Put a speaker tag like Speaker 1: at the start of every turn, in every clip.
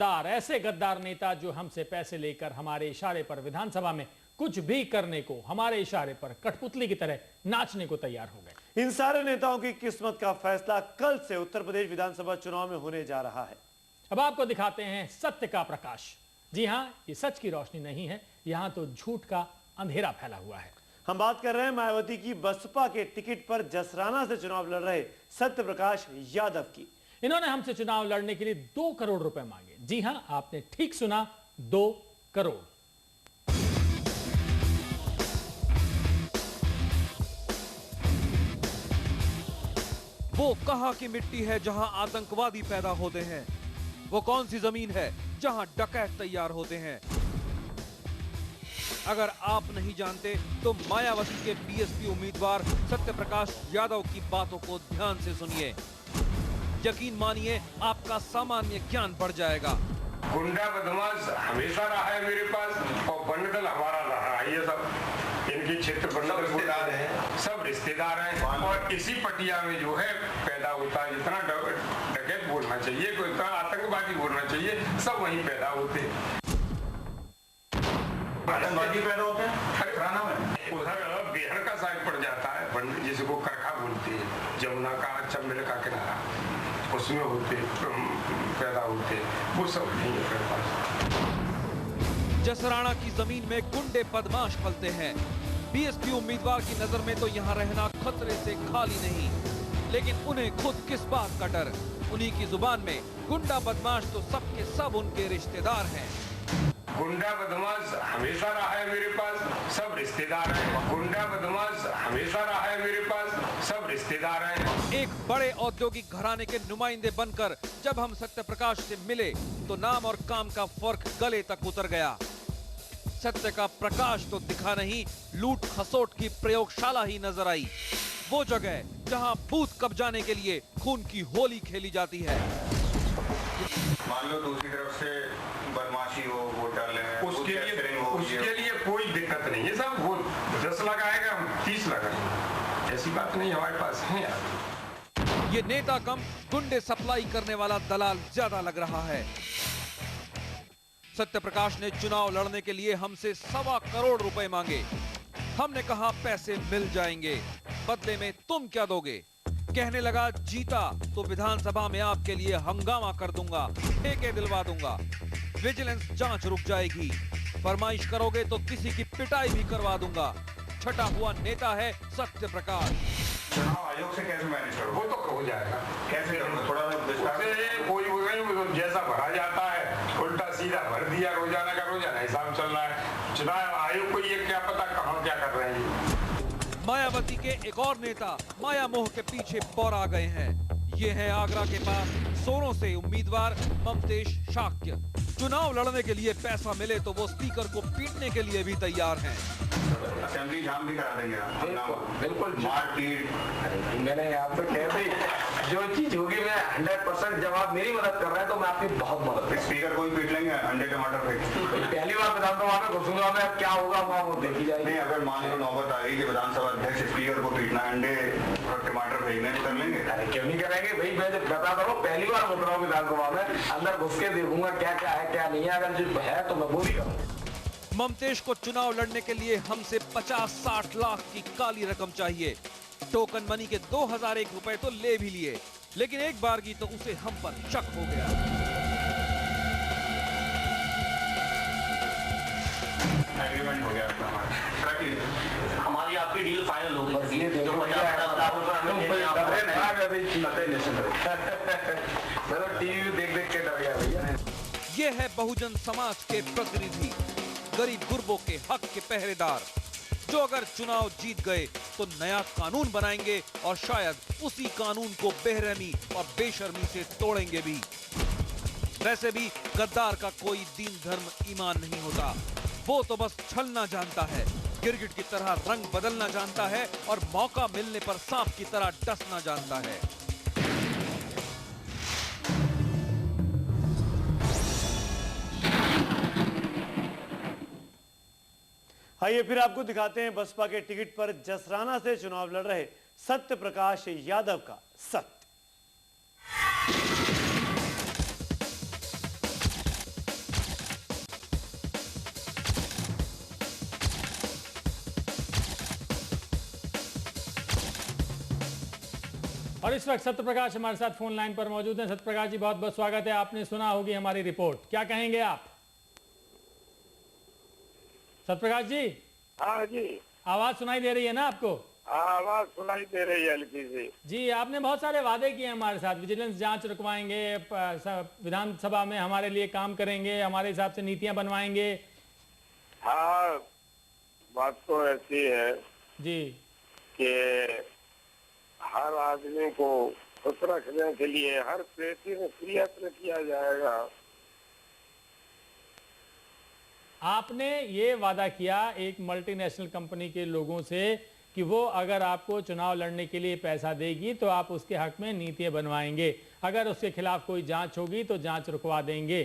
Speaker 1: ऐसे गद्दार नेता जो हमसे पैसे लेकर हमारे इशारे पर विधानसभा में कुछ भी करने को, हमारे इशारे पर कठपुतली की तरह नाचने को तैयार हो गए।
Speaker 2: इन सारे नेताओं की किस्मत का फैसला कल से उत्तर प्रदेश विधानसभा चुनाव में होने जा रहा है।
Speaker 1: अब आपको दिखाते हैं सत्य का प्रकाश। जी हां, ये सच की रोशनी नहीं है, यहां तो झूठ का अंधेरा फैला हुआ है।
Speaker 2: हम बात कर रहे हैं मायावती की बसपा के टिकट पर जसराना से चुनाव लड़ रहे सत्य प्रकाश यादव की।
Speaker 1: इन्होंने हमसे चुनाव लड़ने के लिए 2 करोड़ रुपए मांगे। जी हां, आपने ठीक सुना, 2 करोड़।
Speaker 3: वो कहां की मिट्टी है जहां आतंकवादी पैदा होते हैं? वो कौन सी जमीन है जहां डकैत तैयार होते हैं? अगर आप नहीं जानते तो मायावती के बीएसपी उम्मीदवार सत्य प्रकाश यादव की बातों को ध्यान से सुनिए। यकीन मानिए, आपका सामान्य ज्ञान बढ़ जाएगा।
Speaker 4: गुंडा बदमाश हमेशा रहा है मेरे पास, और बनदल हमारा रहा है। ये सब इनकी क्षेत्र रिश्तेदार हैं, सब रिश्तेदार हैं। और इसी पटिया में जो है पैदा होता है, जितना डकैत बोलना चाहिए, कोई इतना आतंकवादी बोलना चाहिए, सब वहीं पैदा होते हैं।
Speaker 5: आतंकवादी पैदा होते हैं
Speaker 4: उधर बिहार का साइड पड़ जाता है, जिसको करखा बोलते हैं, जमुना का चंबल का किनारा, उसमें होते पैदा होते, वो सब नहीं है मेरे पास।
Speaker 3: जसराना की जमीन में गुंडे बदमाश पलते हैं। बीएसपी उम्मीदवार की नजर में तो यहाँ रहना खतरे से खाली नहीं, लेकिन उन्हें खुद किस बात का डर? उन्हीं की जुबान में गुंडा बदमाश तो सबके सब उनके रिश्तेदार हैं।
Speaker 4: गुंडा बदमाश हमेशा रहा है मेरे पास, सब रिश्तेदार हैं। गुंडा बदमाश हमेशा रहा है मेरे पास, सब रिश्तेदार हैं।
Speaker 3: एक बड़े औद्योगिक घराने के नुमाइंदे बनकर जब हम सत्य प्रकाश से मिले तो नाम और काम का फर्क गले तक उतर गया। सत्य का प्रकाश तो दिखा नहीं, लूट खसोट की प्रयोगशाला ही नजर आई। वो जगह जहां बूथ कब्जाने के लिए खून की होली खेली जाती है।
Speaker 5: मान लो दूसरी तरफ से बदमाशी हो, वोट डालने में,
Speaker 4: उसके लिए कोई दिक्कत नहीं है। सब वो 10 लगाएगा, हम 30 लगाएंगे, ऐसी बात नहीं हमारे पास है यार।
Speaker 3: ये नेता कम गुंडे सप्लाई करने वाला दलाल ज्यादा लग रहा है। सत्य प्रकाश ने चुनाव लड़ने के लिए हमसे 1.25 करोड़ रुपए मांगे। हमने कहा पैसे मिल जाएंगे, बदले में तुम क्या दोगे? कहने लगा, जीता तो विधानसभा में आपके लिए हंगामा कर दूंगा, ठेके दिलवा दूंगा, विजिलेंस जांच रुक जाएगी, फरमाइश करोगे तो किसी की पिटाई भी करवा दूंगा। छटा हुआ नेता है सत्य प्रकाश।
Speaker 5: चुनाव आयोग से कैसे मैनेज करो?
Speaker 4: वो तो हो जाएगा,
Speaker 5: कैसे करोगे? थोड़ा
Speaker 4: कोई जैसा भरा जाता है उल्टा सीधा भर दिया, रोजाना का रोजाना हिसाब चल रहा है। चुनाव आयोग को ये क्या पता कहाँ क्या कर रहे हैं।
Speaker 3: मायावती के एक और नेता माया मोह के पीछे पौरा गए हैं। ये है आगरा के पास सोरों से उम्मीदवार ममतेश शाक्य। चुनाव लड़ने के लिए पैसा मिले तो वो स्पीकर को पीटने के लिए भी तैयार हैं।
Speaker 5: असेंबली जाम भी करा देंगे,
Speaker 4: बिल्कुल
Speaker 5: मारपीट।
Speaker 6: मैंने आपसे कहा थी, जो चीज होगी मैं 100% जवाब, मेरी मदद कर रहा है तो मैं आपकी बहुत मदद।
Speaker 5: स्पीकर को भी पीट लेंगे, अंडे टमाटर फेंक।
Speaker 6: पहली बार विधानसभा में घुसूंगा मैं, क्या होगा वहाँ वो देखी जाएगी।
Speaker 5: नहीं, अगर मान लो नौबत आ गई कि विधानसभा अध्यक्ष स्पीकर को पीटना, अंडे और टमाटर फेंकने कर लेंगे।
Speaker 6: अरे क्यों नहीं करेंगे भाई, मैं जब बता रहा हूँ, पहली बार घुस रहा हूँ विधानसभा में, अंदर घुस के देखूंगा क्या क्या है क्या नहीं है, अगर जो है तो मैं वो भी करूँगा।
Speaker 3: ममतेश को चुनाव लड़ने के लिए हमसे 50-60 लाख की काली रकम चाहिए। टोकन मनी के 2001 रुपए तो ले भी लिए, लेकिन एक बार की तो उसे हम पर शक हो गया।
Speaker 5: एग्रीमेंट हो गया
Speaker 6: हमारी आपकी डील फाइनल हो गई। टीवी देख देख के डर गया भैया।
Speaker 3: ये है बहुजन समाज के प्रतिनिधि, गरीब गुरबों के हक के पहरेदार, जो अगर चुनाव जीत गए तो नया कानून बनाएंगे और शायद उसी कानून को बेरहमी और बेशर्मी से तोड़ेंगे भी। वैसे भी गद्दार का कोई दीन धर्म ईमान नहीं होता, वो तो बस छलना जानता है, गिरगिट की तरह रंग बदलना जानता है और मौका मिलने पर सांप की तरह डसना जानता है।
Speaker 2: आइए फिर आपको दिखाते हैं बसपा के टिकट पर जसराना से चुनाव लड़ रहे सत्य प्रकाश यादव का सत्य।
Speaker 1: और इस वक्त सत्यप्रकाश हमारे साथ फोन लाइन पर मौजूद हैं। सत्यप्रकाश जी, बहुत बहुत स्वागत है। आपने सुना होगी हमारी रिपोर्ट, क्या कहेंगे आप? सत्यप्रकाश जी।
Speaker 7: हाँ जी,
Speaker 1: आवाज सुनाई दे रही है ना आपको?
Speaker 7: आवाज सुनाई दे रही है हल्की सी।
Speaker 1: जी, आपने बहुत सारे वादे किए हमारे साथ, विजिलेंस जांच रुकवाएंगे, विधानसभा में हमारे लिए काम करेंगे, हमारे हिसाब से नीतियां बनवाएंगे।
Speaker 7: हाँ, बात तो ऐसी है
Speaker 1: जी
Speaker 7: कि हर आदमी को खुश रखने के लिए हर प्रयत्न किया जाएगा।
Speaker 1: आपने ये वादा किया एक मल्टीनेशनल कंपनी के लोगों से कि वो अगर आपको चुनाव लड़ने के लिए पैसा देगी तो आप उसके हक में नीतियां बनवाएंगे, अगर उसके खिलाफ कोई जांच होगी तो जांच रुकवा देंगे।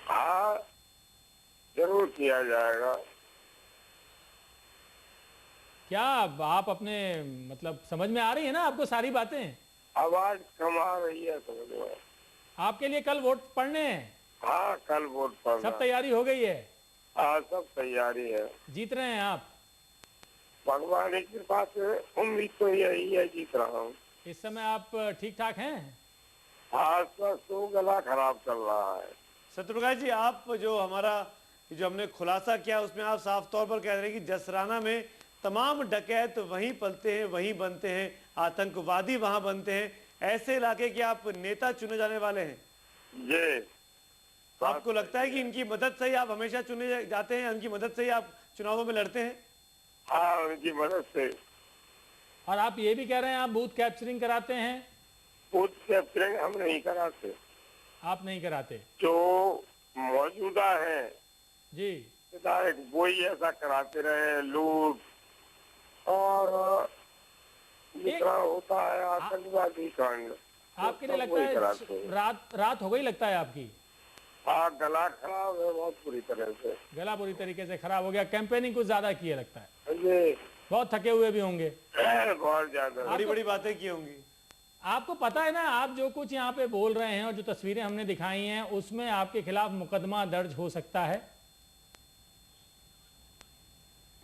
Speaker 7: हाँ, जरूर किया जाएगा।
Speaker 1: क्या आप अपने मतलब समझ में आ रही है ना आपको सारी बातें?
Speaker 7: आवाज कम आ रही है समझ में।
Speaker 1: आपके लिए कल वोट पड़ने हैं।
Speaker 7: हाँ, कल वोट पड़ना।
Speaker 1: सब तैयारी हो गई है?
Speaker 7: हाँ, सब तैयारी है।
Speaker 1: जीत रहे हैं आप?
Speaker 7: भगवान की कृपा से उम्मीद तो यही है, जीत रहा हूँ।
Speaker 1: इस समय आप ठीक ठाक हैं?
Speaker 7: हाँ, स्वस्थ हूँ, गला खराब चल रहा है।
Speaker 2: सत्यप्रकाश जी, आप जो हमने खुलासा किया उसमें आप साफ तौर पर कह रहे हैं कि जसराना में तमाम डकैत वहीं पलते हैं, वहीं बनते हैं, आतंकवादी वहां बनते हैं, ऐसे इलाके के आप नेता चुने जाने वाले हैं।
Speaker 7: जी,
Speaker 2: आपको लगता है कि इनकी मदद से ही आप हमेशा चुने जाते हैं, उनकी मदद से ही आप चुनावों में लड़ते हैं?
Speaker 7: हाँ, उनकी मदद से।
Speaker 1: और आप ये भी कह रहे हैं आप बूथ कैप्चरिंग कराते हैं?
Speaker 7: बूथ कैप्चरिंग हम नहीं कराते।
Speaker 1: आप नहीं कराते?
Speaker 7: जो मौजूदा है
Speaker 1: जी,
Speaker 7: विधायक वही ऐसा कराते रहे, लूट और जितना होता है आतंकवादी कांड।
Speaker 1: आपके लिए लगता है रात हो गई लगता है आपकी?
Speaker 7: हाँ, गला खराब है बहुत बुरी तरह से।
Speaker 1: गला बुरी तरीके से खराब हो गया। कैंपेनिंग कुछ ज्यादा की है लगता है?
Speaker 7: जी,
Speaker 1: बहुत थके हुए भी होंगे।
Speaker 7: बहुत ज्यादा।
Speaker 2: बड़ी बड़ी बातें की होंगी।
Speaker 1: आपको पता है ना, आप जो कुछ यहाँ पे बोल रहे हैं और जो तस्वीरें हमने दिखाई हैं उसमें आपके खिलाफ मुकदमा दर्ज हो सकता है।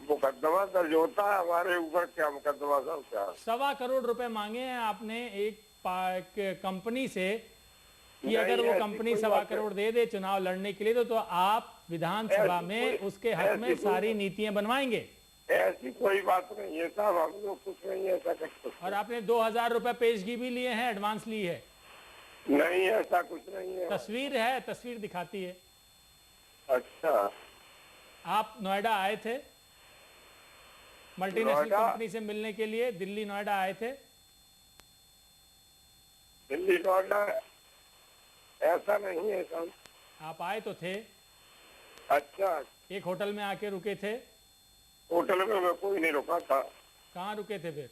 Speaker 7: मुकदमा दर्ज होता है हमारे ऊपर? क्या मुकदमा सब क्या?
Speaker 1: 1.25 करोड़ रुपए मांगे हैं आपने एक कंपनी से कि
Speaker 7: नहीं,
Speaker 1: अगर वो
Speaker 7: ऐसी
Speaker 1: कंपनी
Speaker 7: कोई
Speaker 1: 1.25
Speaker 7: बात
Speaker 1: करोड़ दे दे चुनाव लड़ने के लिए तो आप विधानसभा
Speaker 7: ऐसी
Speaker 1: में
Speaker 7: कोई-
Speaker 1: उसके हक में
Speaker 7: ऐसी कोई-
Speaker 1: सारी नीतियां बनवाएंगे।
Speaker 7: ऐसी कोई बात नहीं है साहब, हम लोग कुछ नहीं ऐसा कर सकते।
Speaker 1: और आपने 2000 रुपए पेशगी भी लिए हैं, एडवांस ली है।
Speaker 7: नहीं, ऐसा कुछ नहीं है।
Speaker 1: तस्वीर है, तस्वीर दिखाती है।
Speaker 7: अच्छा,
Speaker 1: आप नोएडा आए थे मल्टीनेशनल
Speaker 7: नोएडा?
Speaker 1: कंपनी से मिलने के लिए, दिल्ली नोएडा आए थे?
Speaker 7: दिल्ली नोएडा ऐसा नहीं है साहब।
Speaker 1: आप आए तो थे,
Speaker 7: अच्छा,
Speaker 1: एक होटल में आके रुके थे।
Speaker 7: होटल में मैं कोई नहीं रुका था।
Speaker 1: कहाँ रुके थे फिर?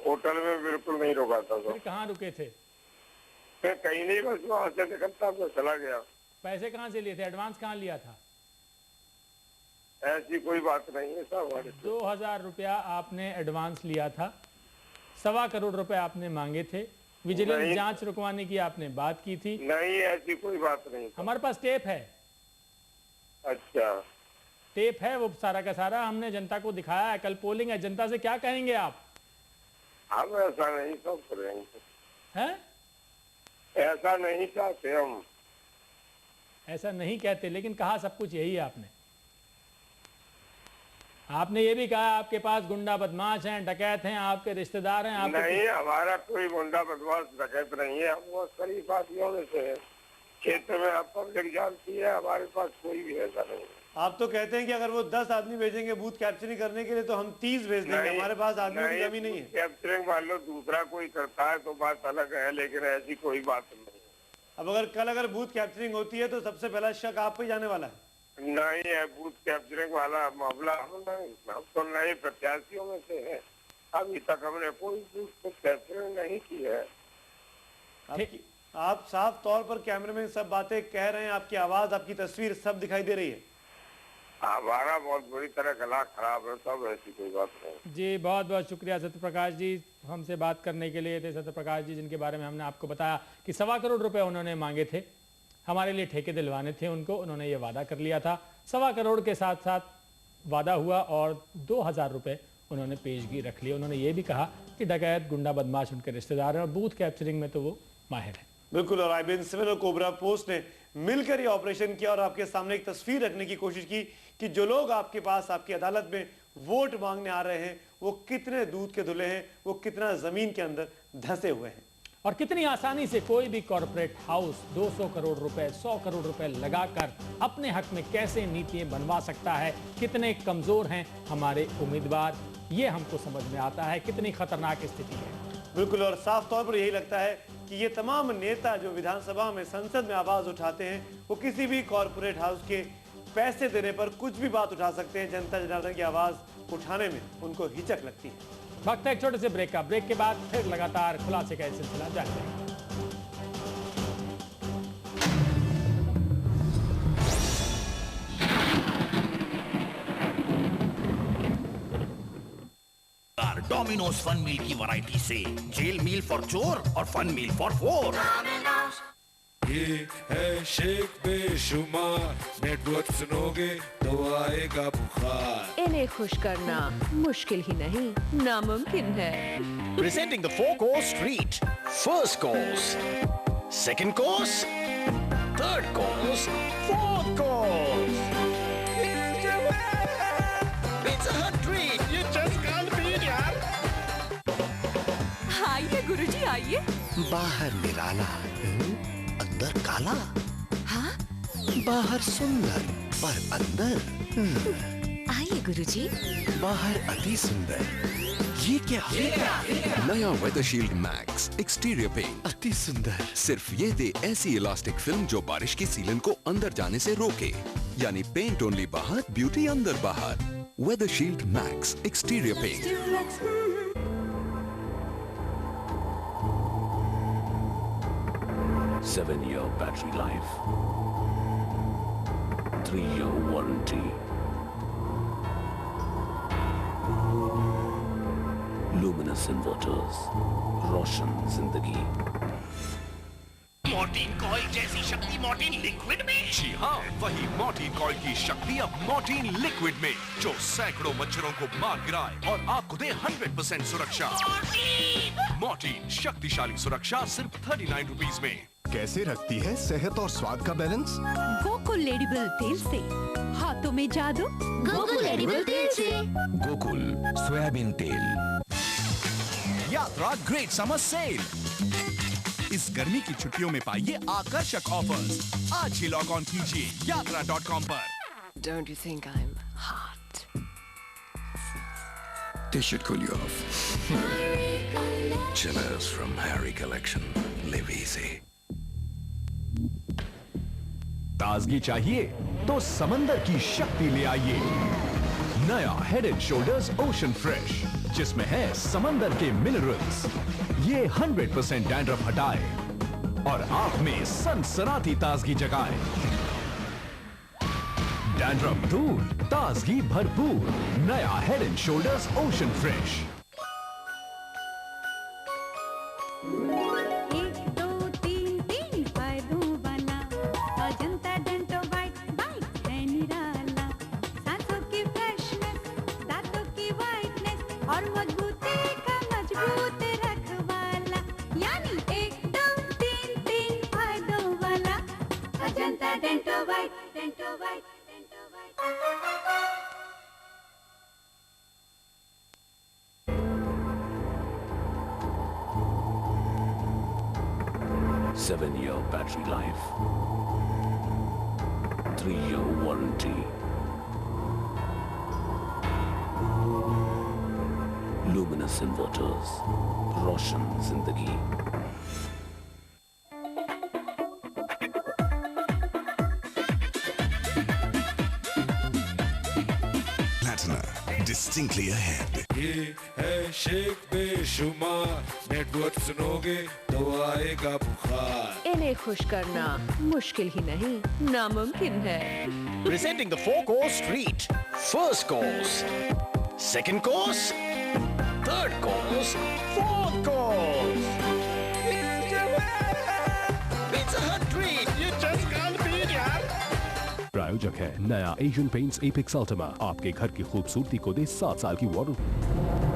Speaker 7: होटल में बिल्कुल नहीं रुका था
Speaker 1: फिर
Speaker 7: सर।
Speaker 1: कहाँ रुके थे?
Speaker 7: मैं कहीं नहीं, बस वहां से निकलता मैं चला गया।
Speaker 1: पैसे कहाँ से लिए थे? एडवांस कहाँ लिया था?
Speaker 7: ऐसी कोई बात नहीं है साहब हमारे से।
Speaker 1: 2000 रुपया आपने एडवांस लिया था, 1.25 करोड़ रुपए आपने मांगे थे, विजिलेंस
Speaker 7: नहीं।
Speaker 1: जांच रुकवाने की आपने बात की थी।
Speaker 7: नहीं, ऐसी कोई बात नहीं।
Speaker 1: हमारे पास टेप है,
Speaker 7: अच्छा,
Speaker 1: टेप है, वो सारा का सारा हमने जनता को दिखाया है। कल पोलिंग है, जनता से क्या कहेंगे आप?
Speaker 7: हम ऐसा नहीं सब करेंगे।
Speaker 1: हैं?
Speaker 7: ऐसा नहीं चाहते हम।
Speaker 1: ऐसा नहीं कहते, लेकिन कहा सब कुछ यही है आपने। आपने ये भी कहा आपके पास गुंडा बदमाश हैं, डकैत हैं, आपके रिश्तेदार हैं। आपके
Speaker 7: नहीं, हमारा कोई गुंडा बदमाश डकैत नहीं है। हम वो शरीफ आदमियों में से है। क्षेत्र में आप पब्लिक जानती है, हमारे पास कोई भी ऐसा नहीं है।
Speaker 2: आप तो कहते हैं कि अगर वो 10 आदमी भेजेंगे बूथ कैप्चरिंग करने के लिए तो हम 30 भेज देंगे, हमारे पास आदमियों की कमी नहीं है।
Speaker 7: कैप्चरिंग मान लो दूसरा कोई करता है तो बात अलग है, लेकिन ऐसी कोई बात नहीं।
Speaker 2: अब अगर बूथ कैप्चरिंग होती है तो सबसे पहला शक आप पे जाने वाला है।
Speaker 7: नहीं है बूथ कैप्चरिंग वाला मामला। हम तो नए प्रत्याशियों में से है। अभी तक हमने कोई बूथ कैप्चरिंग नहीं की है।
Speaker 2: आप साफ तौर पर कैमरे में सब बातें कह रहे हैं, आपकी आवाज, आपकी तस्वीर सब दिखाई दे रही है।
Speaker 7: हमारा बहुत बुरी तरह गला खराब है, सब ऐसी कोई बात नहीं।
Speaker 1: जी, बहुत बहुत शुक्रिया सत्यप्रकाश जी, हमसे बात करने के लिए। थे सत्यप्रकाश जी, जिनके बारे में हमने आपको बताया कि 1.25 करोड़ रुपए उन्होंने मांगे थे, हमारे लिए ठेके दिलवाने थे उनको, उन्होंने ये वादा कर लिया था। 1.25 करोड़ के साथ साथ वादा हुआ और 2000 रुपए उन्होंने पेशगी रख ली। उन्होंने ये भी कहा कि डकैत, गुंडा, बदमाश उनके रिश्तेदार हैं और बूथ कैप्चरिंग में तो वो माहिर हैं।
Speaker 2: बिल्कुल, और IBN 7 और कोबरा पोस्ट ने मिलकर ये ऑपरेशन किया और आपके सामने एक तस्वीर रखने की कोशिश की कि जो लोग आपके पास, आपकी अदालत में वोट मांगने आ रहे हैं, वो कितने दूध के धुले हैं, वो कितना जमीन के अंदर धंसे हुए हैं
Speaker 1: और कितनी आसानी से कोई भी कॉर्पोरेट हाउस 200 करोड़ रुपए, 100 करोड़ रुपए लगाकर अपने हक में कैसे नीतियां बनवा सकता है। कितने कमजोर हैं हमारे उम्मीदवार, ये हमको समझ में आता है। कितनी खतरनाक स्थिति है।
Speaker 2: बिल्कुल, और साफ तौर पर यही लगता है कि ये तमाम नेता जो विधानसभा में, संसद में आवाज उठाते हैं, वो किसी भी कॉर्पोरेट हाउस के पैसे देने पर कुछ भी बात उठा सकते हैं। जनता जनार्दन की आवाज उठाने में उनको हिचक लगती है।
Speaker 1: वक्त है एक छोटे से ब्रेक का। ब्रेक के बाद फिर लगातार खुलासे का सिलसिला जारी रहेगा।
Speaker 8: डोमिनोज फन मील की वैरायटी से जेल मील फॉर चोर और फन मील फॉर 4।
Speaker 9: ये है शेख बेशुमार, नेटवर्क सुनोगे तो आएगा बुखार।
Speaker 10: इन्हें खुश करना मुश्किल ही नहीं, नामुमकिन है।
Speaker 8: Presenting the 4-course treat. First course, second course, third course, fourth course. It's a hot treat. You just can't beat यार।
Speaker 10: आइए गुरुजी आइए।
Speaker 8: बाहर निराला, अंदर काला। हाँ? बाहर सुंदर पर अंदर।
Speaker 10: आइए गुरुजी।
Speaker 8: बाहर अति सुंदर, ये क्या?
Speaker 11: नया वेदरशील्ड मैक्स एक्सटीरियर पेंट
Speaker 8: अति सुंदर।
Speaker 11: सिर्फ ये दे ऐसी इलास्टिक फिल्म जो बारिश की सीलन को अंदर जाने से रोके, यानी पेंट ओनली बाहर, ब्यूटी अंदर बाहर। Weathershield Max exterior paint.
Speaker 12: 7-year battery life, 3-year warranty, luminous inverters, रोशन जिंदगी।
Speaker 8: मॉर्टीन कॉइल जैसी शक्ति मॉर्टीन लिक्विड में।
Speaker 13: जी हाँ, वही मॉर्टीन कॉइल की शक्ति अब मॉर्टीन लिक्विड में, जो सैकड़ों मच्छरों को मार गिराए और आपको दे 100% सुरक्षा। मॉर्टीन शक्तिशाली सुरक्षा सिर्फ 39 रुपीज में।
Speaker 14: कैसे रखती है सेहत और स्वाद का बैलेंस?
Speaker 10: गोकुल लेडीबल तेल से। हाथों में जादू गोकुल लेडीबल तेल से।
Speaker 12: गोकुल सोयाबीन तेल।
Speaker 15: यात्रा ग्रेट समर सेल। इस गर्मी की छुट्टियों में पाइए आकर्षक ऑफर्स। आज ही लॉग ऑन कीजिए yatra.com पर।
Speaker 10: Don't you think I'm hot?
Speaker 11: This should cool you off. Chillers from Harry Collection. Live easy.
Speaker 15: ताजगी चाहिए तो समंदर की शक्ति ले आइए। नया head and shoulders ocean fresh, जिसमें है समंदर के मिनरल्स। ये 100% डैंड्रफ हटाए और आंख में सनसनाती ताजगी जगाए। डैंड्रफ दूर, ताजगी भरपूर। नया head and shoulders ocean fresh.
Speaker 16: 1 2 3 फायदों वाला अजंता डेंटो बाइट है निराला। सांसों की फ्रेशनेस, दांतों की वाइटनेस और मजबूती का मजबूत रखवाला, यानी 1 2 3 फायदों वाला Ajanta Dento Bite.
Speaker 12: 7-year battery life, 3-year warranty, luminous inverters, रोशन जिंदगी।
Speaker 14: Distinctly ahead.
Speaker 9: ये है शेख बेशुमार, नेटवर्क सुनोगे तो आएगा बुखार।
Speaker 10: इन्हें खुश करना मुश्किल ही नहीं, नामुमकिन है।
Speaker 8: Presenting the 4-course treat. First course, second course, third course, fourth course. It's a hot treat. You just can't beat यार।
Speaker 15: प्रायोजक है। नया एशियन पेंट्स एपेक्स अल्टीमा आपके घर की खूबसूरती को दे 7 साल की वारंटी।